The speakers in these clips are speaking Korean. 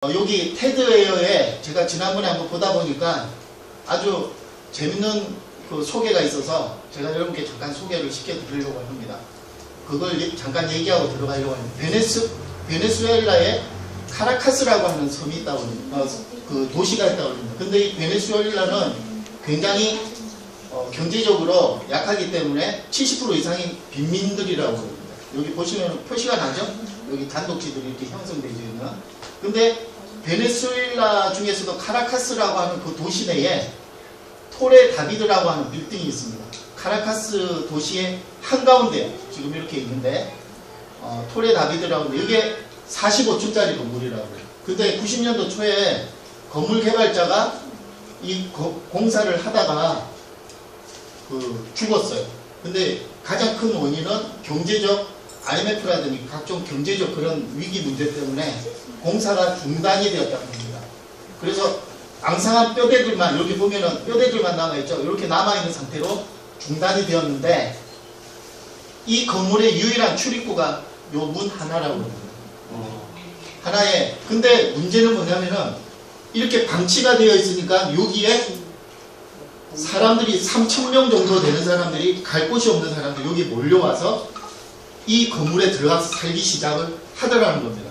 여기 테드웨어에 제가 지난번에 한번 보다 보니까 아주 재밌는 그 소개가 있어서 제가 여러분께 잠깐 소개를 시켜드리려고 합니다. 그걸 잠깐 얘기하고 들어가려고 합니다. 베네수엘라에 카라카스라고 하는 섬이 있다고 합니다. 그 도시가 있다고 합니다. 근데 이 베네수엘라는 굉장히 경제적으로 약하기 때문에 70% 이상이 빈민들이라고 합니다. 여기 보시면 표시가 나죠? 여기 단독지들이 이렇게 형성되어 있는. 근데 베네수엘라 중에서도 카라카스라고 하는 그 도시 내에 토레 다비드라고 하는 빌딩이 있습니다. 카라카스 도시의 한가운데 지금 이렇게 있는데 토레 다비드라고 하는데 이게 45층짜리 건물이라고 해요. 근데 90년도 초에 건물 개발자가 이 공사를 하다가 죽었어요. 근데 가장 큰 원인은 경제적 IMF라든지 각종 경제적 그런 위기 문제 때문에 공사가 중단이 되었다는 겁니다. 그래서 앙상한 뼈대들만 여기 보면은 뼈대들만 남아있죠. 이렇게 남아있는 상태로 중단이 되었는데 이 건물의 유일한 출입구가 요 문 하나라고 합니다. 하나에. 근데 문제는 뭐냐면은 이렇게 방치가 되어 있으니까 여기에 사람들이 3,000명 정도 되는 사람들이 갈 곳이 없는 사람들이 여기 몰려와서 이 건물에 들어가서 살기 시작을 하더라는 겁니다.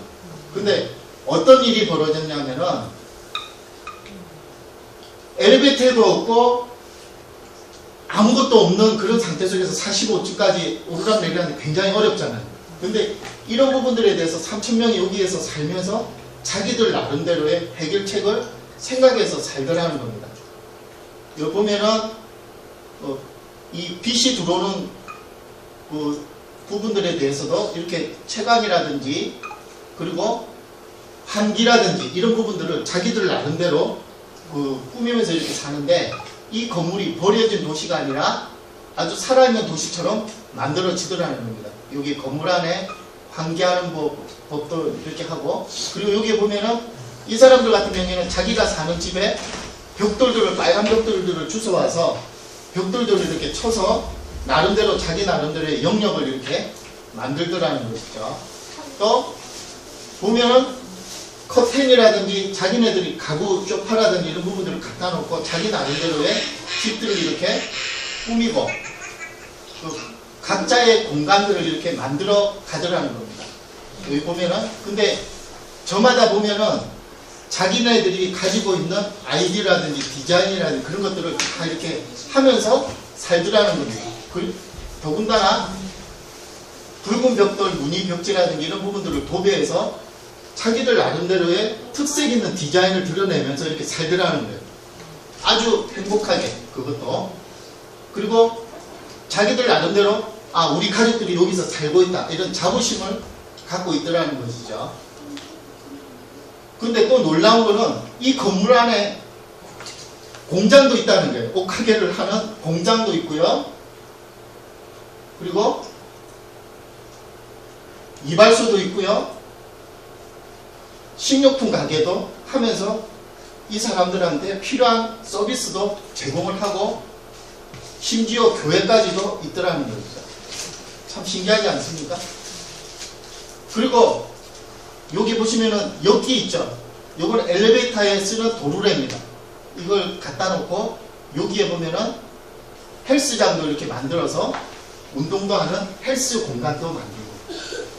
근데 어떤 일이 벌어졌냐면은 엘리베이터도 없고 아무것도 없는 그런 상태 속에서 45층까지 오르락내리락하는데 굉장히 어렵잖아요. 근데 이런 부분들에 대해서 3,000명이 여기에서 살면서 자기들 나름대로의 해결책을 생각해서 살더라는 겁니다. 여기 보면은 이 빛이 들어오는 그 부분들에 대해서도 이렇게 채광이라든지 그리고 환기라든지 이런 부분들을 자기들 나름대로 꾸미면서 이렇게 사는데 이 건물이 버려진 도시가 아니라 아주 살아있는 도시처럼 만들어지더라는 겁니다. 여기 건물 안에 환기하는 법도 이렇게 하고 그리고 여기 보면은 이 사람들 같은 경우에는 자기가 사는 집에 벽돌들을 빨간 벽돌들을 주워와서 벽돌들을 이렇게 쳐서 나름대로 자기 나름대로의 영역을 이렇게 만들더라는 것이죠. 또 보면은 커튼이라든지 자기네들이 가구 쇼파라든지 이런 부분들을 갖다 놓고 자기 나름대로의 집들을 이렇게 꾸미고 각자의 공간들을 이렇게 만들어 가더라는 겁니다. 여기 보면은 근데 저마다 보면은 자기네들이 가지고 있는 아이디어라든지 디자인이라든지 그런 것들을 다 이렇게 하면서 살더라는 겁니다. 더군다나 붉은 벽돌, 무늬 벽지라든지 이런 부분들을 도배해서 자기들 나름대로의 특색 있는 디자인을 드러내면서 이렇게 살더라는 거예요. 아주 행복하게 그것도. 그리고 자기들 나름대로 우리 가족들이 여기서 살고 있다 이런 자부심을 갖고 있더라는 것이죠. 근데 또 놀라운 거는 이 건물 안에 공장도 있다는 거예요. 옷가게를 하는 공장도 있고요. 그리고 이발소도 있고요. 식료품 가게도 하면서 이 사람들한테 필요한 서비스도 제공을 하고 심지어 교회까지도 있더라는 거죠. 참 신기하지 않습니까? 그리고 여기 보시면은 여기 있죠. 이건 엘리베이터에 쓰는 도르래입니다. 이걸 갖다 놓고 여기에 보면은 헬스장도 이렇게 만들어서 운동도 하는 헬스 공간도 만들고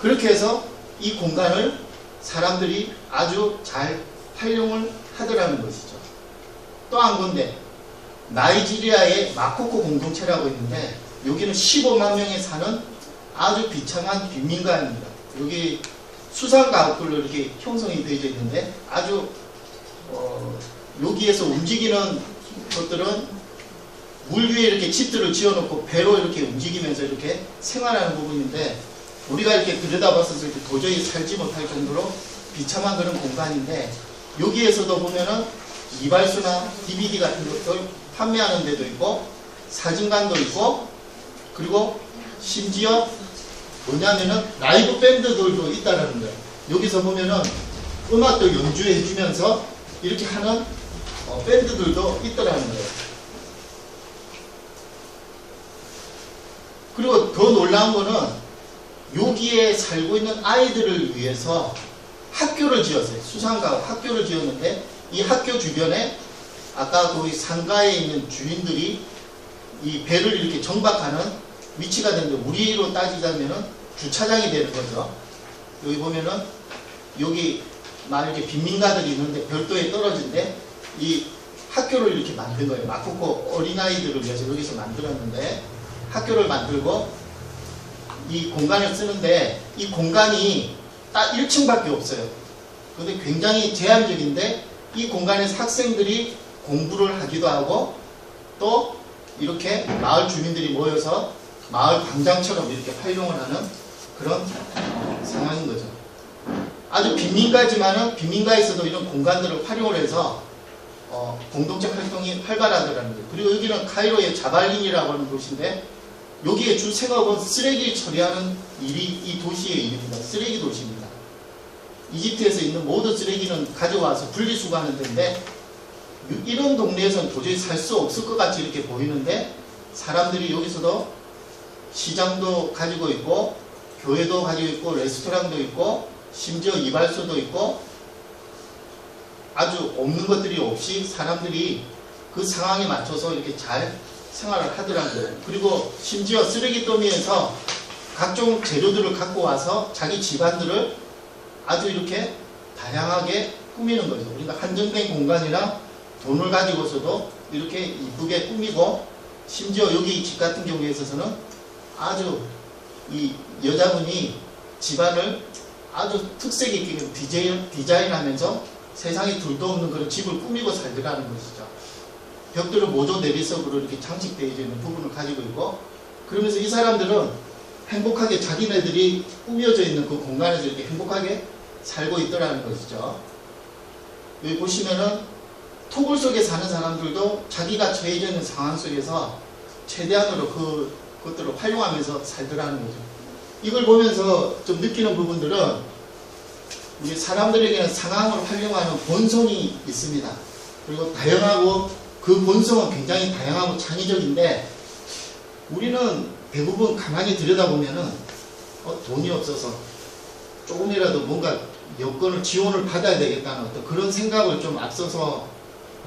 그렇게 해서 이 공간을 사람들이 아주 잘 활용을 하더라는 것이죠. 또 한 군데 나이지리아의 마코코 공동체라고 있는데 여기는 15만 명이 사는 아주 비참한 빈민가입니다. 여기 수상가옥들로 이렇게 형성이 되어 있는데 아주 여기에서 움직이는 것들은 물 위에 이렇게 집들을 지어놓고 배로 이렇게 움직이면서 이렇게 생활하는 부분인데 우리가 이렇게 들여다봤을 때 도저히 살지 못할 정도로 비참한 그런 공간인데 여기에서도 보면은 이발소나 DVD 같은 것들 판매하는 데도 있고 사진관도 있고 그리고 심지어 뭐냐면은 라이브 밴드들도 있다는 거예요. 여기서 보면은 음악도 연주해 주면서 이렇게 하는 밴드들도 있더라는 거예요. 그리고 더 놀라운 거는 여기에 살고 있는 아이들을 위해서 학교를 지었어요. 수상가가 학교를 지었는데 이 학교 주변에 아까 거기 상가에 있는 주인들이 이 배를 이렇게 정박하는 위치가 되는데 우리로 따지자면은 주차장이 되는 거죠. 여기 보면은 여기 막 이렇게 빈민가들이 있는데 별도에 떨어진데 이 학교를 이렇게 만든 거예요. 마코코 어린아이들을 위해서 여기서 만들었는데 학교를 만들고 이 공간을 쓰는데 이 공간이 딱 1층밖에 없어요. 근데 굉장히 제한적인데 이 공간에서 학생들이 공부를 하기도 하고 또 이렇게 마을 주민들이 모여서 마을 광장처럼 이렇게 활용을 하는 그런 상황인 거죠. 아주 빈민가지만은 빈민가에서도 이런 공간들을 활용을 해서 공동체 활동이 활발하더라는 거예요. 그리고 여기는 카이로의 자발린이라고 하는 도시인데 여기에 주 생업은 쓰레기 처리하는 일이 이 도시의 일입니다. 쓰레기 도시입니다. 이집트에서 있는 모든 쓰레기는 가져와서 분리수거하는 데인데 이런 동네에서는 도저히 살 수 없을 것 같이 이렇게 보이는데 사람들이 여기서도 시장도 가지고 있고 교회도 가지고 있고 레스토랑도 있고 심지어 이발소도 있고 아주 없는 것들이 없이 사람들이 그 상황에 맞춰서 이렇게 잘 생활을 하더라고요. 그리고 심지어 쓰레기 더미에서 각종 재료들을 갖고 와서 자기 집안들을 아주 이렇게 다양하게 꾸미는 거죠. 그러니까 한정된 공간이나 돈을 가지고서도 이렇게 이쁘게 꾸미고 심지어 여기 집 같은 경우에 있어서는 아주 이 여자분이 집안을 아주 특색 있게 디자인하면서 세상에 둘도 없는 그런 집을 꾸미고 살더라는 것이죠. 벽들은 모조 내리석으로 이렇게 장식되어 있는 부분을 가지고 있고 그러면서 이 사람들은 행복하게 자기네들이 꾸며져 있는 그 공간에서 이렇게 행복하게 살고 있더라는 것이죠. 여기 보시면은 토굴 속에 사는 사람들도 자기가 처해져 있는 상황 속에서 최대한으로 그것들을 활용하면서 살더라는 거죠. 이걸 보면서 좀 느끼는 부분들은 우리 사람들에게는 상황을 활용하는 본성이 있습니다. 그리고 다양하고 그 본성은 굉장히 다양하고 창의적인데 우리는 대부분 가만히 들여다보면은 돈이 없어서 조금이라도 뭔가 여건을 지원을 받아야 되겠다는 어떤 그런 생각을 좀 앞서서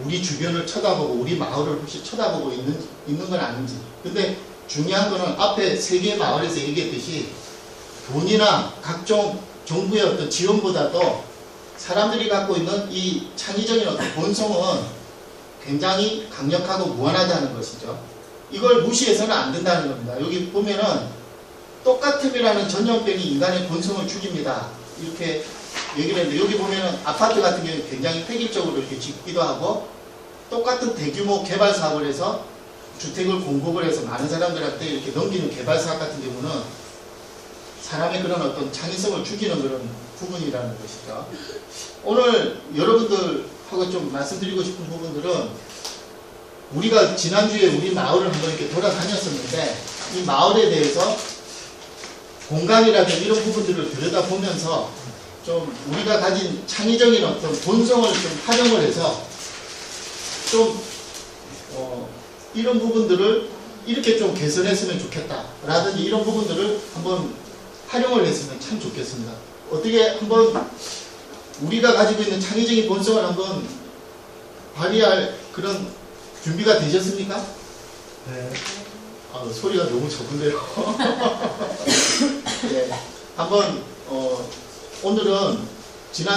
우리 주변을 쳐다보고 우리 마을을 혹시 쳐다보고 있는 건 아닌지. 근데 중요한 거는 앞에 세 개의 마을에서 얘기했듯이 돈이나 각종 정부의 어떤 지원보다도 사람들이 갖고 있는 이 창의적인 어떤 본성은 굉장히 강력하고 무한하다는 것이죠. 이걸 무시해서는 안 된다는 겁니다. 여기 보면은 똑같음이라는 전염병이 인간의 본성을 죽입니다. 이렇게 얘기를 했는데 여기 보면은 아파트 같은 경우에 굉장히 획일적으로 이렇게 짓기도 하고 똑같은 대규모 개발 사업을 해서 주택을 공급을 해서 많은 사람들한테 이렇게 넘기는 개발 사업 같은 경우는 사람의 그런 어떤 창의성을 죽이는 그런 부분이라는 것이죠. 오늘 여러분들하고 좀 말씀드리고 싶은 부분들은 우리가 지난주에 우리 마을을 한번 이렇게 돌아다녔었는데 이 마을에 대해서 공간이라든지 이런 부분들을 들여다보면서 좀 우리가 가진 창의적인 어떤 본성을 좀 활용을 해서 좀 이런 부분들을 이렇게 좀 개선했으면 좋겠다 라든지 이런 부분들을 한번 활용을 했으면 참 좋겠습니다. 어떻게 한번 우리가 가지고 있는 창의적인 본성을 한번 발휘할 그런 준비가 되셨습니까? 네. 소리가 너무 적은데요. 네. 한번 오늘은 지난